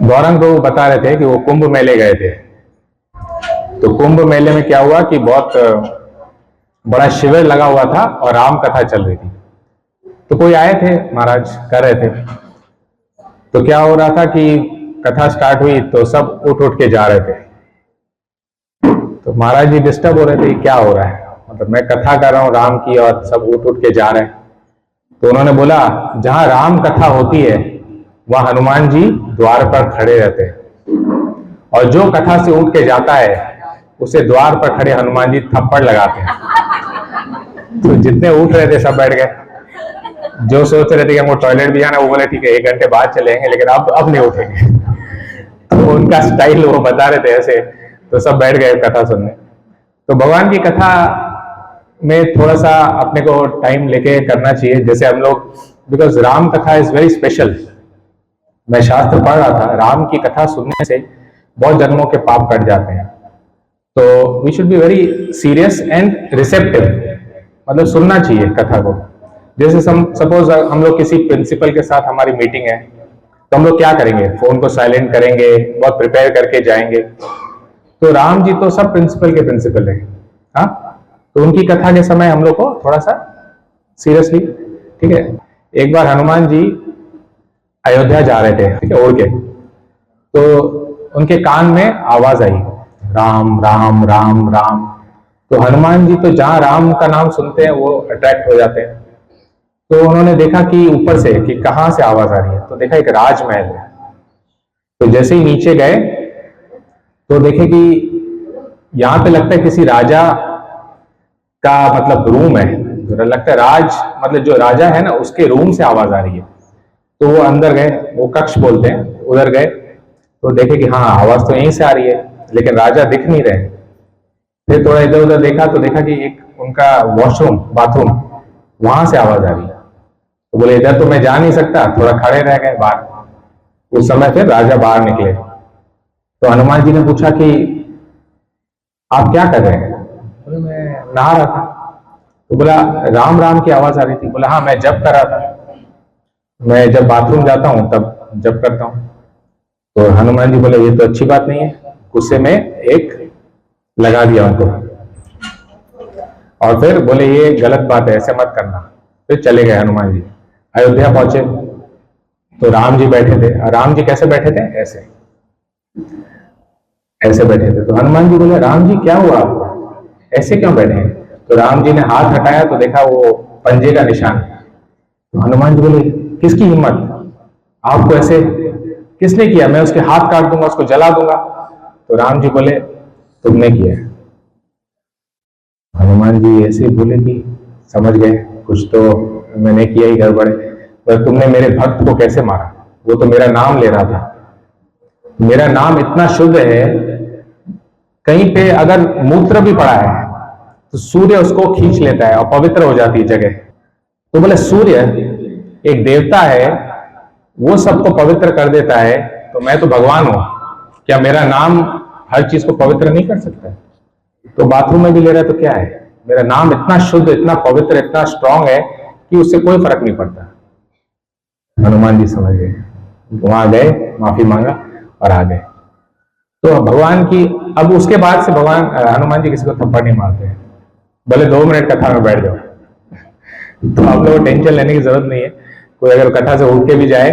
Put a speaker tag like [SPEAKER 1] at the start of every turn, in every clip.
[SPEAKER 1] गौरंग प्रभु बता रहे थे कि वो कुंभ मेले गए थे। तो कुंभ मेले में क्या हुआ कि बहुत बड़ा शिविर लगा हुआ था और राम कथा चल रही थी। तो कोई आए थे, महाराज कर रहे थे। तो क्या हो रहा था कि कथा स्टार्ट हुई तो सब उठ उठ के जा रहे थे। तो महाराज जी डिस्टर्ब हो रहे थे, क्या हो रहा है, मतलब मैं कथा कर रहा हूं राम की और सब उठ उठ के जा रहे हैं। तो उन्होंने बोला, जहां राम कथा होती है वहां हनुमान जी द्वार पर खड़े रहते हैं, और जो कथा से उठ के जाता है उसे द्वार पर खड़े हनुमान जी थप्पड़ लगाते हैं। तो जितने उठ रहे थे सब बैठ गए। जो सोच रहे थे कि हमको टॉयलेट भी जाना, वो बोले ठीक है 1 घंटे बाद चलेंगे, लेकिन अब नहीं उठेंगे। तो उनका स्टाइल वो बता रहे थे ऐसे, तो सब बैठ गए कथा सुनने। तो भगवान की कथा में थोड़ा सा अपने को टाइम लेके करना चाहिए। जैसे हम लोग, बिकॉज राम कथा इज वेरी स्पेशल। मैं शास्त्र पढ़ रहा था, राम की कथा सुनने से बहुत जन्मों के पाप कट जाते हैं। तो we should be very serious and receptive, मतलब सुनना चाहिए कथा को। जैसे सपोज हम लोग किसी प्रिंसिपल के साथ हमारी मीटिंग है, तो हम लोग क्या करेंगे, फोन को साइलेंट करेंगे, बहुत प्रिपेयर करके जाएंगे। तो राम जी तो सब प्रिंसिपल के प्रिंसिपल है, हाँ। तो उनकी कथा के समय हम लोग को थोड़ा सा सीरियसली, ठीक है। एक बार हनुमान जी अयोध्या जा रहे थे, ठीक है, उड़ के। तो उनके कान में आवाज आई, राम राम राम राम। तो हनुमान जी तो जहां राम का नाम सुनते हैं वो अट्रैक्ट हो जाते हैं। तो उन्होंने देखा कि ऊपर से कि कहां से आवाज आ रही है, तो देखा एक राजमहल है। तो जैसे ही नीचे गए तो देखे कि यहां पे लगता है किसी राजा का मतलब रूम है, लगता है राज मतलब जो राजा है ना उसके रूम से आवाज आ रही है। तो वो अंदर गए, वो कक्ष बोलते हैं, उधर गए तो देखे कि हाँ आवाज तो यहीं से आ रही है, लेकिन राजा दिख नहीं रहे। फिर थोड़ा इधर उधर देखा तो देखा कि एक उनका वॉशरूम, बाथरूम, वहां से आवाज आ रही है। तो बोले इधर तो मैं जा नहीं सकता, थोड़ा खड़े रह गए बाहर। उस समय फिर राजा बाहर निकले। तो हनुमान जी ने पूछा कि आप क्या कर रहे हैं? बोले मैं नहा रहा था। तो बोला राम राम की आवाज आ रही थी। बोला हाँ मैं जप कर रहा था, मैं जब बाथरूम जाता हूं तब जप करता हूं। तो हनुमान जी बोले ये तो अच्छी बात नहीं है। गुस्से में एक लगा दिया उनको, और फिर बोले ये गलत बात है, ऐसे मत करना। फिर चले गए हनुमान जी। अयोध्या पहुंचे तो राम जी बैठे थे। राम जी कैसे बैठे थे, ऐसे ऐसे बैठे थे। तो हनुमान जी बोले राम जी क्या हुआ आपको, ऐसे क्यों बैठे हैं? तो राम जी ने हाथ हटाया तो देखा वो पंजे का निशान। तो हनुमान जी बोले किसकी हिम्मत, आपको ऐसे किसने किया, मैं उसके हाथ काट दूंगा, उसको जला दूंगा। तो राम जी बोले तुमने किया। हनुमान जी ऐसे बोले कि समझ गए कुछ तो मैंने किया ही गड़बड़ है। पर तुमने मेरे भक्त को कैसे मारा, वो तो मेरा नाम ले रहा था। मेरा नाम इतना शुद्ध है, कहीं पे अगर मूत्र भी पड़ा है तो सूर्य उसको खींच लेता है और पवित्र हो जाती है जगह। तो बोले सूर्य एक देवता है, वो सबको पवित्र कर देता है, तो मैं तो भगवान हूं, क्या मेरा नाम हर चीज को पवित्र नहीं कर सकता? तो बाथरूम में भी ले रहा है तो क्या है, मेरा नाम इतना शुद्ध, इतना पवित्र, इतना स्ट्रांग है कि उससे कोई फर्क नहीं पड़ता। हनुमान जी समझ गए, वहां गए, माफी मांगा और आ गए। तो भगवान की, अब उसके बाद से भगवान हनुमान जी किसी को थप्पड़ नहीं मारते हैं। भले 2 मिनट कथा में बैठ जाओ। तो आप लोगों को टेंशन लेने की जरूरत नहीं है। कोई अगर कथा से उठ के भी जाए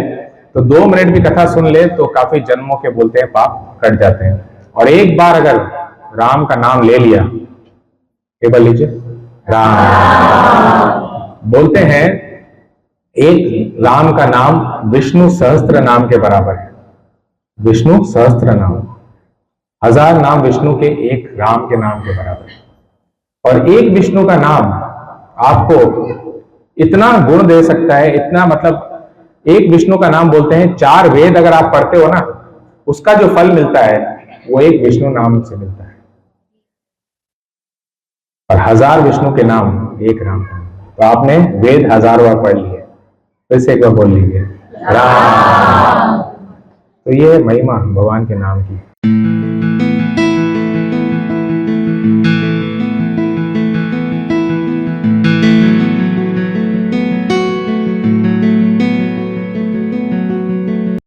[SPEAKER 1] तो 2 मिनट भी कथा सुन ले तो काफी जन्मों के बोलते हैं पाप कट जाते हैं। और एक बार अगर राम का नाम ले लिया, एक बार लीजिए राम बोलते हैं, एक राम का नाम विष्णु सहस्त्र नाम के बराबर है। विष्णु सहस्त्र नाम, 1000 नाम विष्णु के एक राम के नाम के बराबर है। और एक विष्णु का नाम आपको इतना गुण दे सकता है, इतना मतलब एक विष्णु का नाम बोलते हैं 4 वेद अगर आप पढ़ते हो ना, उसका जो फल मिलता है वो एक विष्णु नाम से मिलता है। और 1000 विष्णु के नाम एक राम। तो आपने वेद 1000 बार पढ़ लिए, फिर से एक बार बोल लीजिए राम। तो ये महिमा भगवान के नाम की।